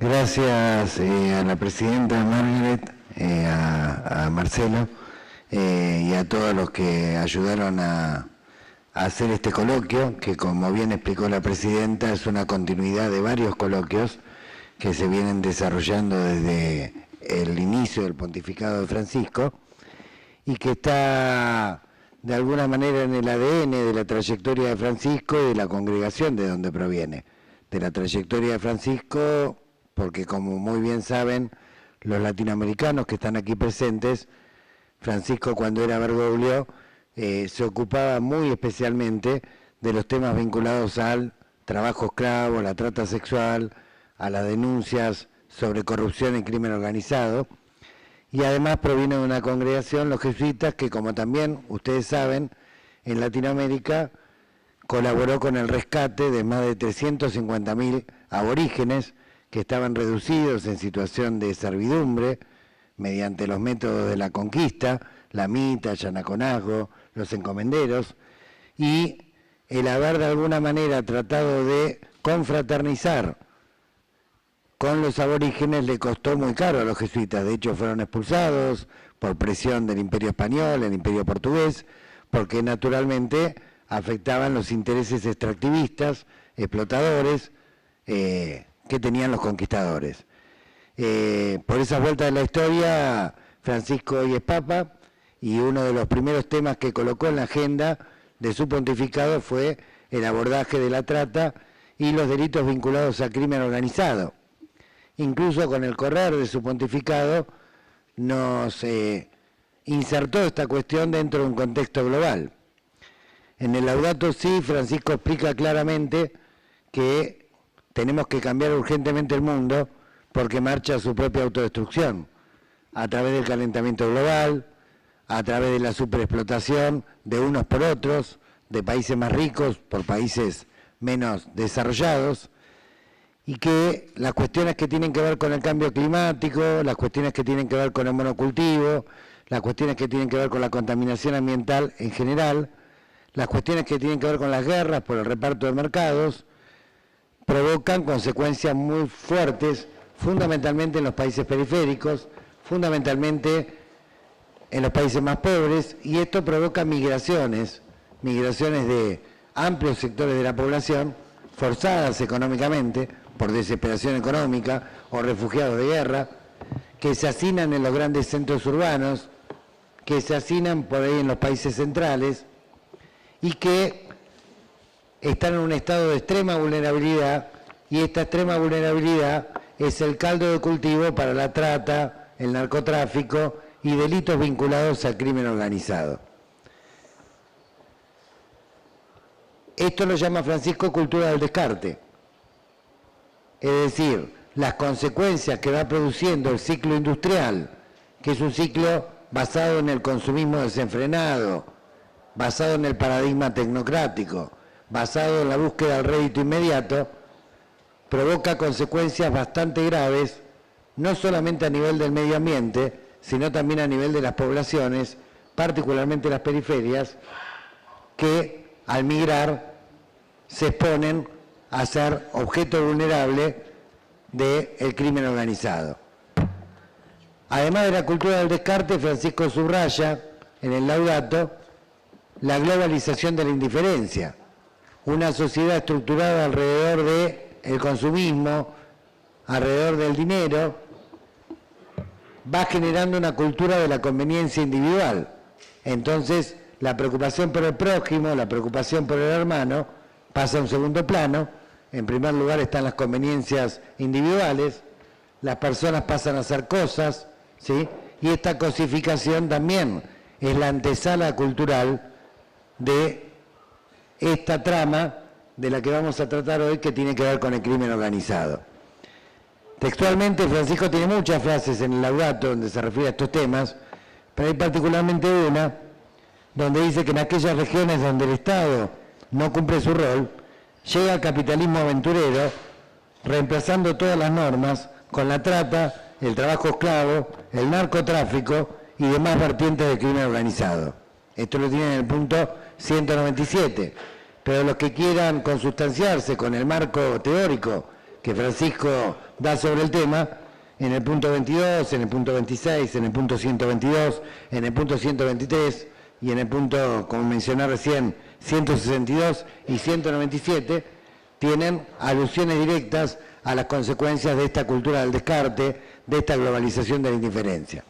Gracias a la presidenta Margaret, a Marcelo y a todos los que ayudaron a hacer este coloquio, que como bien explicó la presidenta, es una continuidad de varios coloquios que se vienen desarrollando desde el inicio del pontificado de Francisco y que está de alguna manera en el ADN de la trayectoria de Francisco y de la congregación de donde proviene. De la trayectoria de Francisco, porque como muy bien saben los latinoamericanos que están aquí presentes, Francisco cuando era Bergoglio se ocupaba muy especialmente de los temas vinculados al trabajo esclavo, la trata sexual, a las denuncias sobre corrupción y crimen organizado, y además proviene de una congregación, los jesuitas, que como también ustedes saben, en Latinoamérica colaboró con el rescate de más de 350.000 aborígenes que estaban reducidos en situación de servidumbre mediante los métodos de la conquista, la mita, el yanaconazgo, los encomenderos, y el haber de alguna manera tratado de confraternizar con los aborígenes le costó muy caro a los jesuitas. De hecho fueron expulsados por presión del Imperio Español, el Imperio Portugués, porque naturalmente afectaban los intereses extractivistas, explotadores, que tenían los conquistadores. Por esa vuelta de la historia, Francisco hoy es Papa, y uno de los primeros temas que colocó en la agenda de su pontificado fue el abordaje de la trata y los delitos vinculados al crimen organizado. Incluso con el correr de su pontificado nos insertó esta cuestión dentro de un contexto global. En el Laudato Si, Francisco explica claramente que tenemos que cambiar urgentemente el mundo porque marcha su propia autodestrucción, a través del calentamiento global, a través de la superexplotación de unos por otros, de países más ricos por países menos desarrollados, y que las cuestiones que tienen que ver con el cambio climático, las cuestiones que tienen que ver con el monocultivo, las cuestiones que tienen que ver con la contaminación ambiental en general, las cuestiones que tienen que ver con las guerras por el reparto de mercados, provocan consecuencias muy fuertes, fundamentalmente en los países periféricos, fundamentalmente en los países más pobres, y esto provoca migraciones de amplios sectores de la población, forzadas económicamente, por desesperación económica o refugiados de guerra, que se hacinan en los grandes centros urbanos, que se hacinan por ahí en los países centrales y que están en un estado de extrema vulnerabilidad, y esta extrema vulnerabilidad es el caldo de cultivo para la trata, el narcotráfico y delitos vinculados al crimen organizado. Esto lo llama Francisco cultura del descarte. Es decir, las consecuencias que va produciendo el ciclo industrial, que es un ciclo basado en el consumismo desenfrenado, basado en el paradigma tecnocrático, basado en la búsqueda del rédito inmediato, provoca consecuencias bastante graves, no solamente a nivel del medio ambiente, sino también a nivel de las poblaciones, particularmente las periferias, que al migrar se exponen a ser objeto vulnerable del crimen organizado. Además de la cultura del descarte, Francisco subraya en el Laudato la globalización de la indiferencia, una sociedad estructurada alrededor del consumismo, alrededor del dinero, va generando una cultura de la conveniencia individual. Entonces, la preocupación por el prójimo, la preocupación por el hermano, pasa a un segundo plano. En primer lugar están las conveniencias individuales, las personas pasan a hacer cosas, ¿sí? Y esta cosificación también es la antesala cultural de esta trama de la que vamos a tratar hoy, que tiene que ver con el crimen organizado. Textualmente, Francisco tiene muchas frases en el Laudato donde se refiere a estos temas, pero hay particularmente una donde dice que en aquellas regiones donde el Estado no cumple su rol, llega el capitalismo aventurero, reemplazando todas las normas con la trata, el trabajo esclavo, el narcotráfico y demás vertientes del crimen organizado. Esto lo tiene en el punto 197. Pero los que quieran consustanciarse con el marco teórico que Francisco da sobre el tema, en el punto 22, en el punto 26, en el punto 122, en el punto 123 y en el punto, como mencioné recién, 162 y 197, tienen alusiones directas a las consecuencias de esta cultura del descarte, de esta globalización de la indiferencia.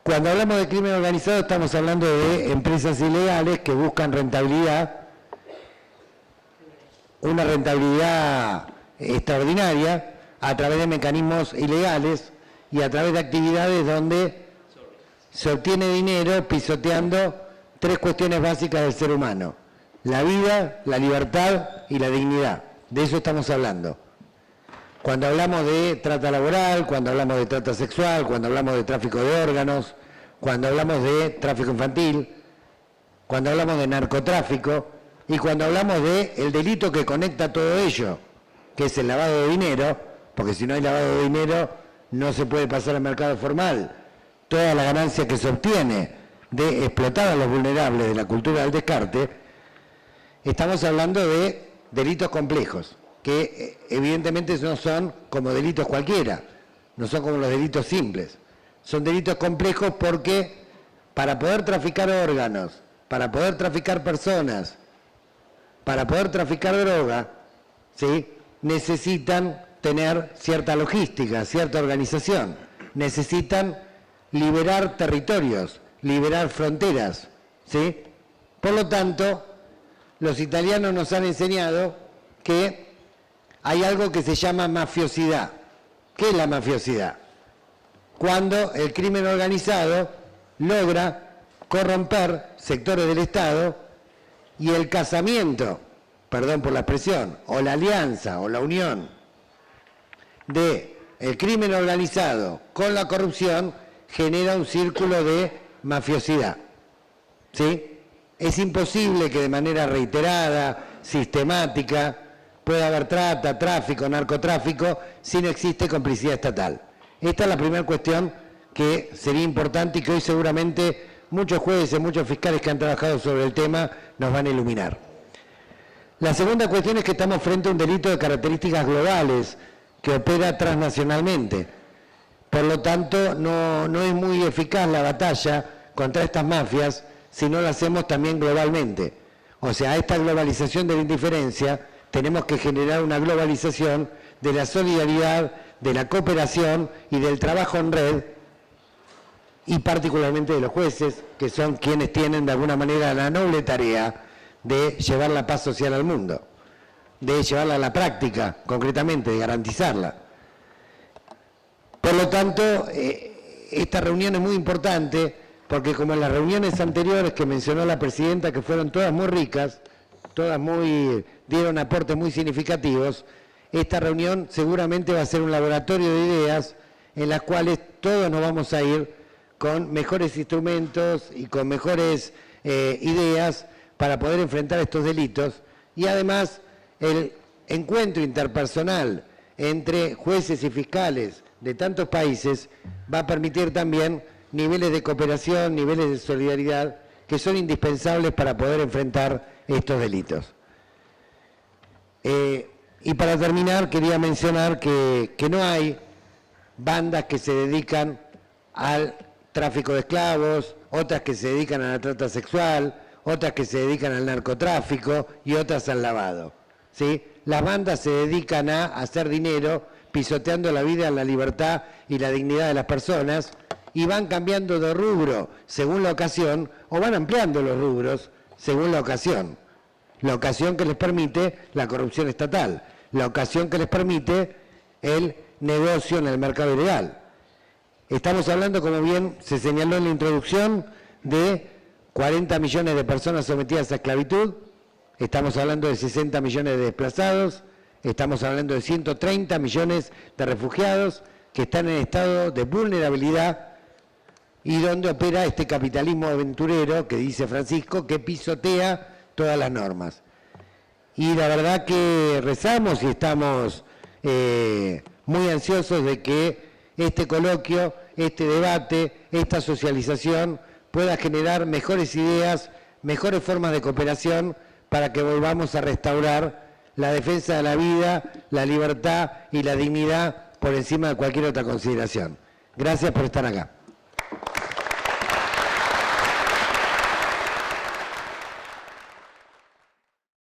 Cuando hablamos de crimen organizado estamos hablando de empresas ilegales que buscan rentabilidad, una rentabilidad extraordinaria a través de mecanismos ilegales y a través de actividades donde se obtiene dinero pisoteando tres cuestiones básicas del ser humano: la vida, la libertad y la dignidad. De eso estamos hablando. Cuando hablamos de trata laboral, cuando hablamos de trata sexual, cuando hablamos de tráfico de órganos, cuando hablamos de tráfico infantil, cuando hablamos de narcotráfico y cuando hablamos del delito que conecta todo ello, que es el lavado de dinero, porque si no hay lavado de dinero no se puede pasar al mercado formal. Toda la ganancia que se obtiene de explotar a los vulnerables de la cultura del descarte, estamos hablando de delitos complejos, que evidentemente no son como delitos cualquiera, no son como los delitos simples. Son delitos complejos porque para poder traficar órganos, para poder traficar personas, para poder traficar droga, ¿sí?, necesitan tener cierta logística, cierta organización, necesitan liberar territorios, liberar fronteras, ¿sí? Por lo tanto, los italianos nos han enseñado que hay algo que se llama mafiosidad. ¿Qué es la mafiosidad? Cuando el crimen organizado logra corromper sectores del Estado y el casamiento, perdón por la expresión, o la alianza o la unión de el crimen organizado con la corrupción genera un círculo de mafiosidad, ¿sí? Es imposible que de manera reiterada, sistemática, pueda haber trata, tráfico, narcotráfico, si no existe complicidad estatal. Esta es la primera cuestión que sería importante y que hoy seguramente muchos jueces, muchos fiscales que han trabajado sobre el tema nos van a iluminar. La segunda cuestión es que estamos frente a un delito de características globales que opera transnacionalmente. Por lo tanto, no es muy eficaz la batalla contra estas mafias si no la hacemos también globalmente. O sea, a esta globalización de la indiferencia tenemos que generar una globalización de la solidaridad, de la cooperación y del trabajo en red, y particularmente de los jueces, que son quienes tienen de alguna manera la noble tarea de llevar la paz social al mundo, de llevarla a la práctica, concretamente, de garantizarla. Por lo tanto, esta reunión es muy importante, porque como en las reuniones anteriores que mencionó la presidenta, que fueron todas muy ricas, todas dieron aportes muy significativos, esta reunión seguramente va a ser un laboratorio de ideas en las cuales todos nos vamos a ir con mejores instrumentos y con mejores ideas para poder enfrentar estos delitos. Y además el encuentro interpersonal entre jueces y fiscales de tantos países va a permitir también niveles de cooperación, niveles de solidaridad que son indispensables para poder enfrentar estos delitos. Y para terminar, quería mencionar que no hay bandas que se dedican al tráfico de esclavos, otras que se dedican a la trata sexual, otras que se dedican al narcotráfico y otras al lavado, ¿sí? Las bandas se dedican a hacer dinero pisoteando la vida, la libertad y la dignidad de las personas, y van cambiando de rubro según la ocasión, o van ampliando los rubros según la ocasión que les permite la corrupción estatal, la ocasión que les permite el negocio en el mercado ilegal. Estamos hablando, como bien se señaló en la introducción, de 40 millones de personas sometidas a esclavitud, estamos hablando de 60 millones de desplazados, estamos hablando de 130 millones de refugiados que están en estado de vulnerabilidad y donde opera este capitalismo aventurero que dice Francisco, que pisotea todas las normas. Y la verdad que rezamos y estamos muy ansiosos de que este coloquio, este debate, esta socialización pueda generar mejores ideas, mejores formas de cooperación para que volvamos a restaurar la defensa de la vida, la libertad y la dignidad por encima de cualquier otra consideración. Gracias por estar acá.